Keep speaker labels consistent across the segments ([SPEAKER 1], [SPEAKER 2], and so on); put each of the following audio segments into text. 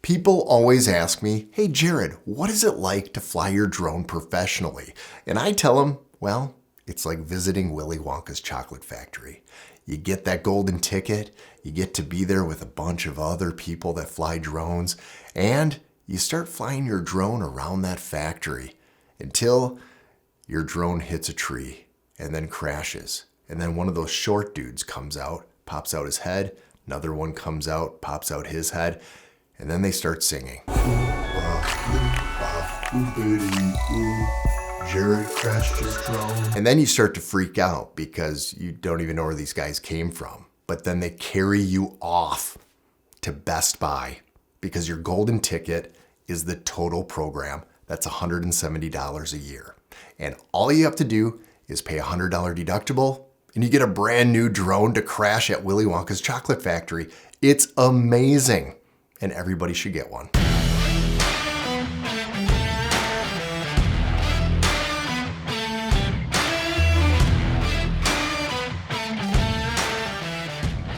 [SPEAKER 1] People always ask me, hey Jared, what is it like to fly your drone professionally? And I tell them, well, it's like visiting Willy Wonka's chocolate factory. You get that golden ticket, you get to be there with a bunch of other people that fly drones, and you start flying your drone around that factory until your drone hits a tree and then crashes. And then one of those short dudes comes out, pops out his head, another one comes out, pops out his head, and then they start singing. Jared crashed his drone. And then you start to freak out because you don't even know where these guys came from. But then they carry you off to Best Buy because your golden ticket is the total program. That's $170 a year. And all you have to do is pay a $100 deductible and you get a brand new drone to crash at Willy Wonka's chocolate factory. It's amazing. And everybody should get one.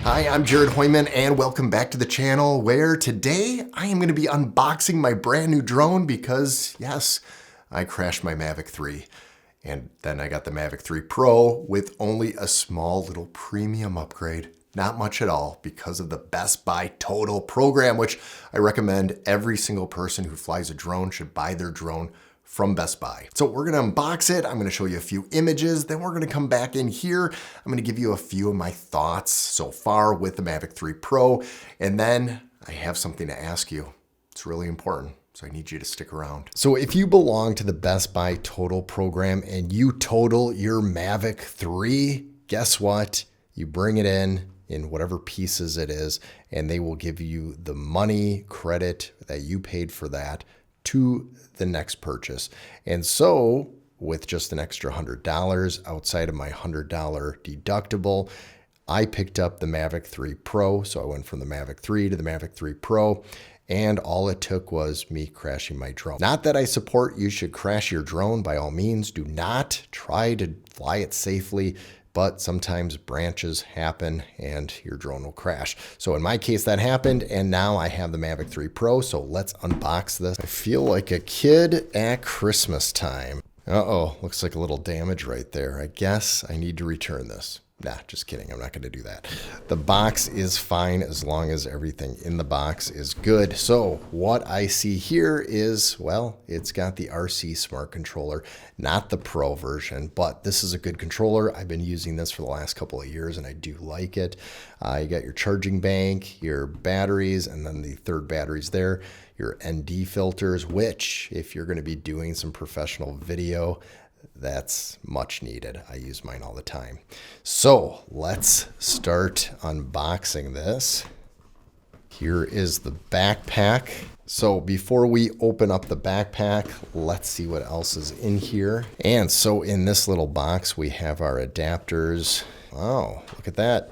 [SPEAKER 1] Hi, I'm Jared Hoyman and welcome back to the channel where today I am going to be unboxing my brand new drone because yes, I crashed my Mavic 3 and then I got the Mavic 3 Pro with only a small little premium upgrade. Not much at all because of the Best Buy Total program, which I recommend every single person who flies a drone should buy their drone from Best Buy. So we're gonna unbox it. I'm gonna show you a few images. Then we're gonna come back in here. I'm gonna give you a few of my thoughts so far with the Mavic 3 Pro. And then I have something to ask you. It's really important. So I need you to stick around. So if you belong to the Best Buy Total program and you total your Mavic 3, guess what? You bring it in whatever pieces it is, and they will give you the money credit that you paid for that to the next purchase. And so with just an extra $100 outside of my $100 deductible, I picked up the Mavic 3 Pro. So I went from the Mavic 3 to the Mavic 3 Pro, and all it took was me crashing my drone. Not that I support you should crash your drone, by all means. Do not try to fly it safely, but sometimes branches happen and your drone will crash. So in my case that happened, and now I have the Mavic 3 Pro, so let's unbox this. I feel like a kid at Christmas time. Uh-oh, looks like a little damage right there. I guess I need to return this. Nah, just kidding. I'm not going to do that. The box is fine as long as everything in the box is good. So what I see here is, well, it's got the RC Smart Controller, not the Pro version, but this is a good controller. I've been using this for the last couple of years and I do like it. You got your charging bank, your batteries, and then the third batteries there, your ND filters, which if you're going to be doing some professional video, that's much needed. I use mine all the time. So let's start unboxing this. Here is the backpack. So before we open up the backpack, let's see what else is in here. And so in this little box, we have our adapters. Wow, look at that.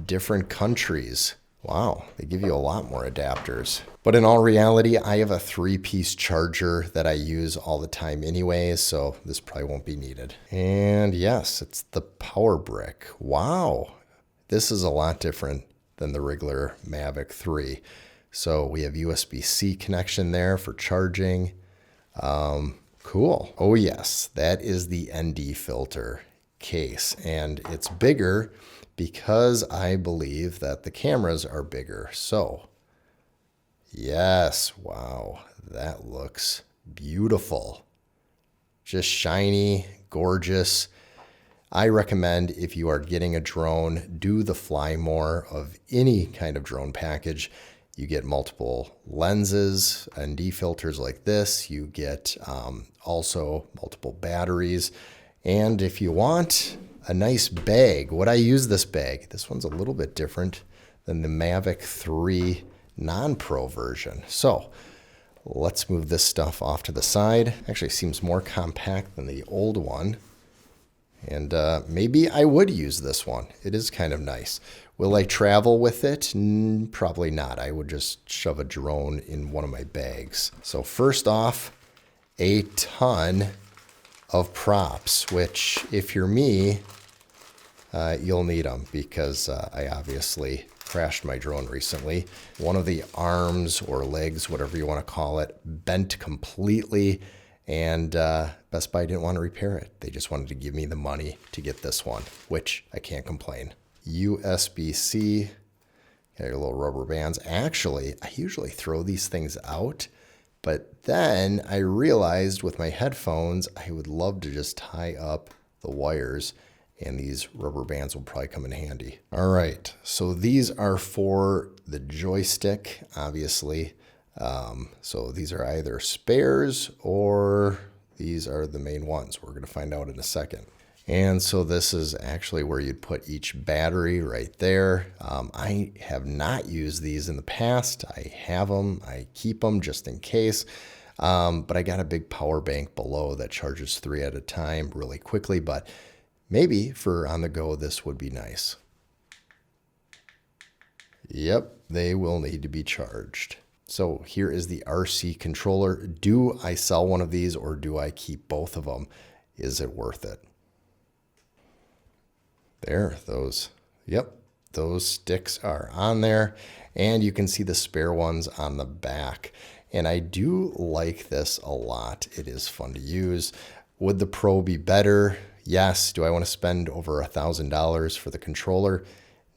[SPEAKER 1] Different countries. Wow, they give you a lot more adapters. But in all reality, I have a 3-piece charger that I use all the time anyways, so this probably won't be needed. And yes, it's the power brick. Wow, this is a lot different than the regular Mavic 3. So we have USB-C connection there for charging. Cool. Oh yes, that is the ND filter case, and it's bigger because I believe that the cameras are bigger. So yes, wow, that looks beautiful. Just shiny, gorgeous. I recommend if you are getting a drone, do the Fly More of any kind of drone package. You get multiple lenses, ND filters like this. You get also multiple batteries. And if you want a nice bag, would I use this bag? This one's a little bit different than the Mavic 3 non-Pro version. So let's move this stuff off to the side. Actually seems more compact than the old one. And maybe I would use this one. It is kind of nice. Will I travel with it? Probably not. I would just shove a drone in one of my bags. So first off, a ton of props, which if you're me, you'll need them because I obviously crashed my drone recently. One of the arms or legs, whatever you want to call it, bent completely, and Best Buy didn't want to repair it. They just wanted to give me the money to get this one, which I can't complain. USB-C, got your little rubber bands. Actually, I usually throw these things out, but then I realized with my headphones, I would love to just tie up the wires, and these rubber bands will probably come in handy. All right, so these are for the joystick, obviously. So these are either spares or these are the main ones. We're gonna find out in a second. And so this is actually where you'd put each battery right there. I have not used these in the past. I have them, I keep them just in case. But I got a big power bank below that charges 3 at a time really quickly, but maybe for on the go, this would be nice. Yep, they will need to be charged. So here is the RC controller. Do I sell one of these or do I keep both of them? Is it worth it? There, those sticks are on there, and you can see the spare ones on the back. And I do like this a lot. It is fun to use. Would the Pro be better? Yes. Do I want to spend over $1,000 for the controller?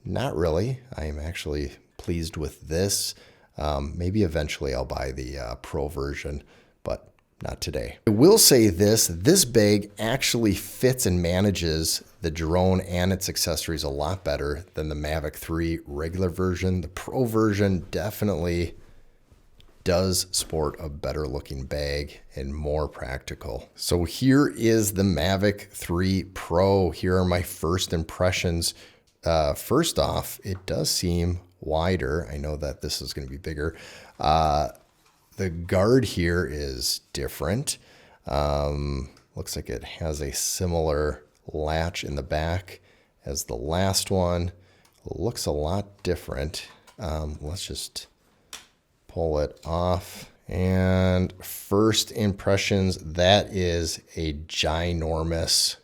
[SPEAKER 1] Not really. I am actually pleased with this. Maybe eventually I'll buy the Pro version, but not today. I will say this bag actually fits and manages the drone and its accessories a lot better than the Mavic 3 regular version. The Pro version definitely does sport a better looking bag and more practical. So here is the Mavic 3 Pro. Here are my first impressions. First off, it does seem wider. I know that this is going to be bigger. The guard here is different. Looks like it has a similar latch in the back as the last one. Looks a lot different. Let's just pull it off. And first impressions, that is a ginormous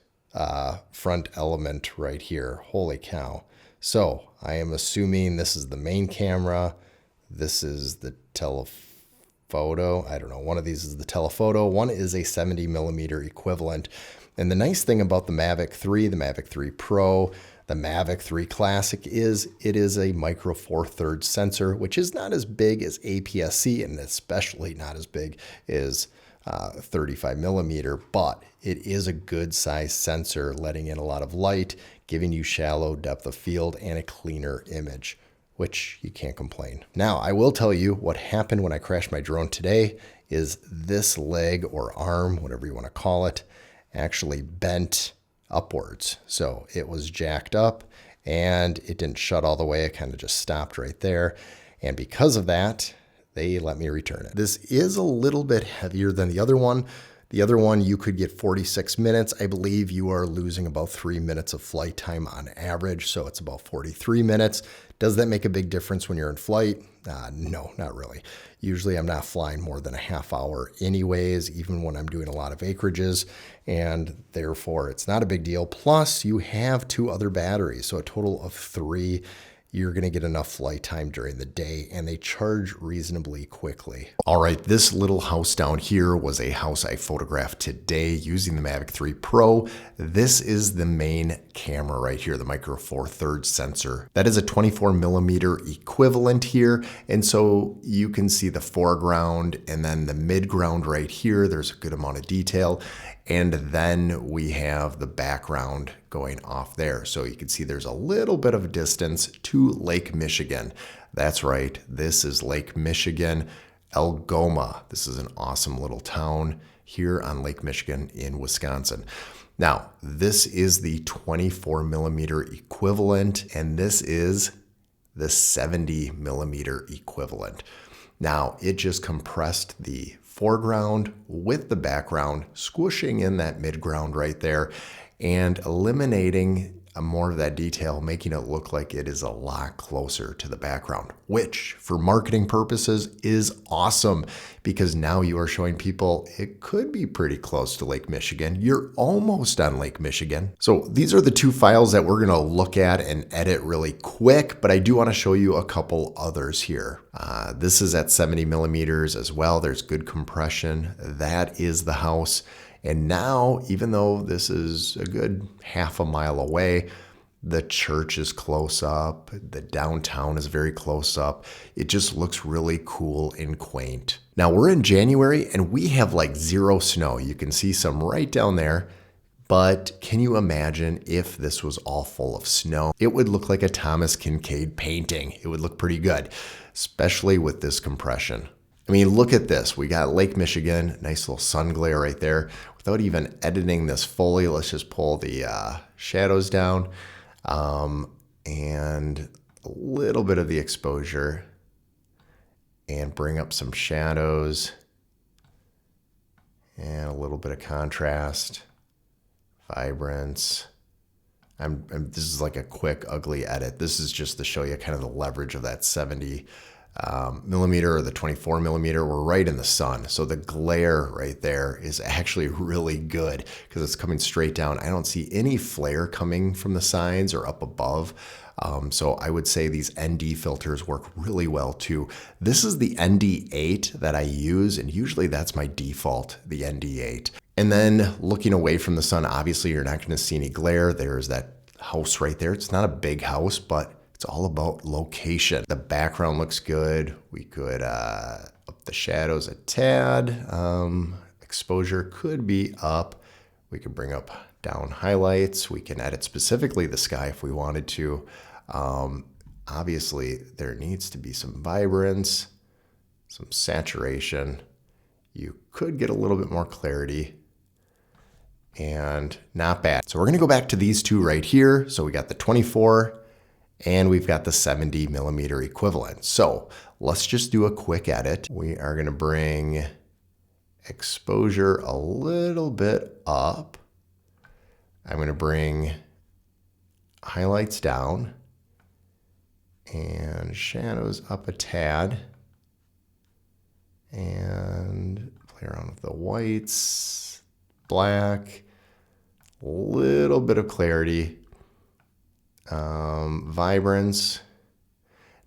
[SPEAKER 1] front element right here. Holy cow. So I am assuming this is the main camera. This is the telephoto. I don't know. One of these is the telephoto. One is a 70mm equivalent. And the nice thing about the Mavic 3, the Mavic 3 Pro, the Mavic 3 Classic is it is a micro four thirds sensor, which is not as big as APS-C and especially not as big as 35mm, but it is a good size sensor, letting in a lot of light, giving you shallow depth of field and a cleaner image, which you can't complain. Now, I will tell you what happened when I crashed my drone today is this leg or arm, whatever you want to call it, actually bent upwards. So it was jacked up and it didn't shut all the way. It kind of just stopped right there. And because of that, they let me return it. This is a little bit heavier than the other one. The other one, you could get 46 minutes. I believe you are losing about 3 minutes of flight time on average, so it's about 43 minutes. Does that make a big difference when you're in flight? No, not really. Usually I'm not flying more than a half hour anyways, even when I'm doing a lot of acreages, and therefore it's not a big deal. Plus, you have 2 other batteries, so a total of 3. You're going to get enough flight time during the day, and they charge reasonably quickly. All right, this little house down here was a house I photographed today using the Mavic 3 Pro. This is the main camera right here, the micro four thirds sensor. That is a 24mm equivalent here, and so you can see the foreground and then the midground right here. There's a good amount of detail. And then we have the background going off there. So you can see there's a little bit of distance to Lake Michigan. That's right, this is Lake Michigan, Algoma. This is an awesome little town here on Lake Michigan in Wisconsin. Now, this is the 24mm equivalent, and this is the 70mm equivalent. Now, it just compressed the foreground with the background, squishing in that midground right there and eliminating more of that detail, making it look like it is a lot closer to the background, which for marketing purposes is awesome because now you are showing people it could be pretty close to Lake Michigan. You're almost on Lake Michigan. So these are the two files that we're gonna look at and edit really quick, but I do wanna show you a couple others here. This is at 70 millimeters as well. There's good compression. That is the house. And now, even though this is a good half a mile away, the church is close up, the downtown is very close up. It just looks really cool and quaint. Now we're in January and we have like zero snow. You can see some right down there, but can you imagine if this was all full of snow? It would look like a Thomas Kinkade painting. It would look pretty good, especially with this compression. I mean, look at this. We got Lake Michigan, nice little sun glare right there. Without even editing this fully, let's just pull the shadows down and a little bit of the exposure and bring up some shadows and a little bit of contrast, vibrance. This is like a quick, ugly edit. This is just to show you kind of the leverage of that 70 millimeter or the 24 millimeter. We're right in the sun. So the glare right there is actually really good because it's coming straight down. I don't see any flare coming from the sides or up above. So I would say these ND filters work really well too. This is the ND8 that I use, and usually that's my default, the ND8. And then looking away from the sun, obviously you're not going to see any glare. There's that house right there. It's not a big house, but it's all about location. The background looks good. We could up the shadows a tad. Exposure could be up. We could bring up down highlights. We can edit specifically the sky if we wanted to. Obviously, there needs to be some vibrance, some saturation. You could get a little bit more clarity. And not bad. So we're gonna go back to these two right here. So we got the 24 and we've got the 70 millimeter equivalent. So let's just do a quick edit. We are gonna bring exposure a little bit up. I'm gonna bring highlights down and shadows up a tad and play around with the whites, black, a little bit of clarity. Vibrance.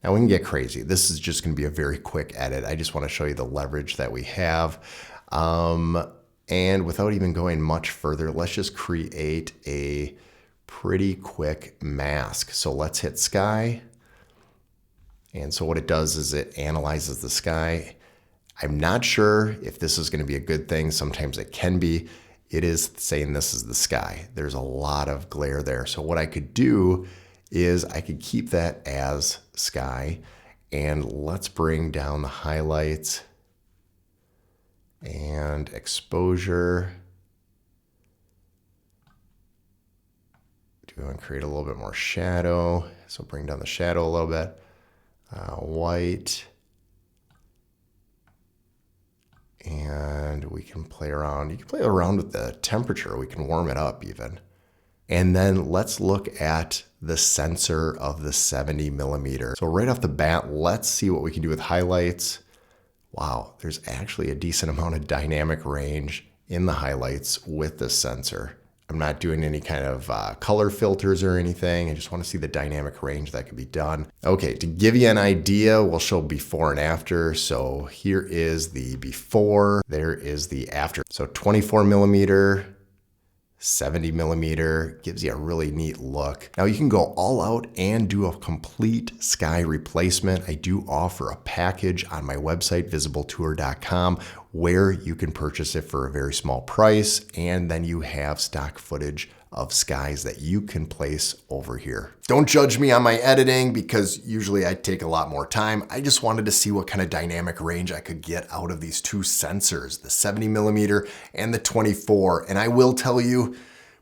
[SPEAKER 1] Now we can get crazy. This is just going to be a very quick edit. I just want to show you the leverage that we have. And without even going much further, let's just create a pretty quick mask. So let's hit sky. And so what it does is it analyzes the sky. I'm not sure if this is going to be a good thing. Sometimes it can be. It is saying this is the sky. There's a lot of glare there. So what I could do is I could keep that as sky, and let's bring down the highlights and exposure. Do want to create a little bit more shadow. So bring down the shadow a little bit. White. And we can play around. You can play around with the temperature. We can warm it up even. And then let's look at the sensor of the 70 millimeter. So right off the bat, let's see what we can do with highlights. Wow, there's actually a decent amount of dynamic range in the highlights with this sensor. I'm not doing any kind of color filters or anything. I just want to see the dynamic range that can be done. Okay, to give you an idea, we'll show before and after. So here is the before, there is the after. So 24 millimeter, 70 millimeter, gives you a really neat look. Now you can go all out and do a complete sky replacement. I do offer a package on my website, visibletour.com, where you can purchase it for a very small price, and then you have stock footage of skies that you can place over here. Don't judge me on my editing because usually I take a lot more time. I just wanted to see what kind of dynamic range I could get out of these two sensors, the 70 millimeter and the 24. And I will tell you,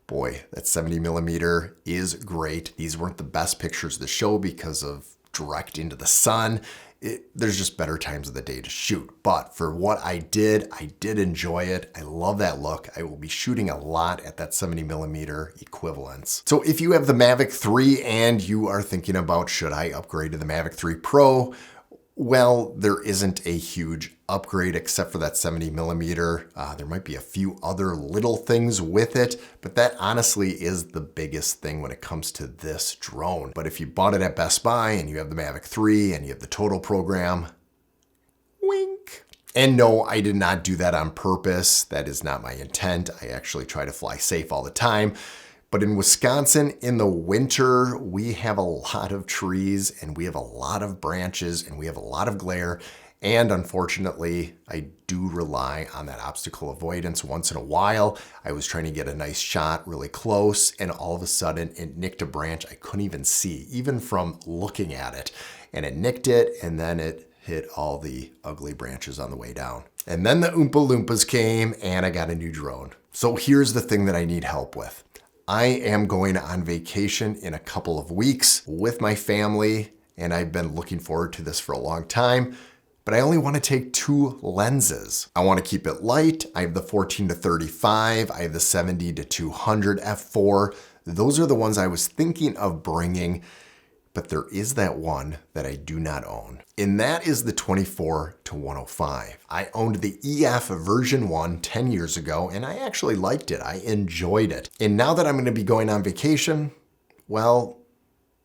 [SPEAKER 1] boy, that 70 millimeter is great. These weren't the best pictures of the show because of direct into the sun. there's just better times of the day to shoot. But for what I did enjoy it. I love that look. I will be shooting a lot at that 70mm equivalence. So if you have the Mavic 3 and you are thinking about, should I upgrade to the Mavic 3 Pro? Well, there isn't a huge upgrade except for that 70mm. There might be a few other little things with it, but that honestly is the biggest thing when it comes to this drone. But if you bought it at Best Buy and you have the Mavic 3 and you have the Total program, wink. And no, I did not do that on purpose. That is not my intent. I actually try to fly safe all the time. But in Wisconsin, in the winter, we have a lot of trees and we have a lot of branches and we have a lot of glare. And unfortunately, I do rely on that obstacle avoidance once in a while. I was trying to get a nice shot really close and all of a sudden it nicked a branch I couldn't even see, even from looking at it. And it nicked it and then it hit all the ugly branches on the way down. And then the Oompa Loompas came and I got a new drone. So here's the thing that I need help with. I am going on vacation in a couple of weeks with my family, and I've been looking forward to this for a long time, but I only want to take 2 lenses. I want to keep it light. I have the 14-35, I have the 70-200 f4. Those are the ones I was thinking of bringing, but there is that one that I do not own. And that is the 24-105. I owned the EF version 1 10 years ago, and I actually liked it. I enjoyed it. And now that I'm gonna be going on vacation, well,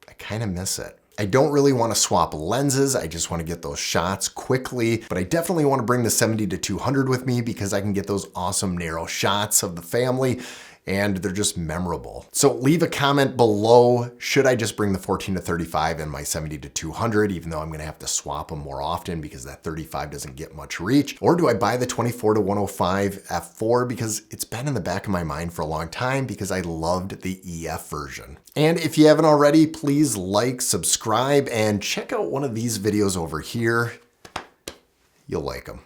[SPEAKER 1] I kind of miss it. I don't really want to swap lenses. I just want to get those shots quickly, but I definitely want to bring the 70-200 with me because I can get those awesome narrow shots of the family and they're just memorable. So leave a comment below. Should I just bring the 14-35 and my 70-200, even though I'm gonna have to swap them more often because that 35 doesn't get much reach? Or do I buy the 24-105 f4 because it's been in the back of my mind for a long time because I loved the EF version. And if you haven't already, please like, subscribe, and check out one of these videos over here. You'll like them.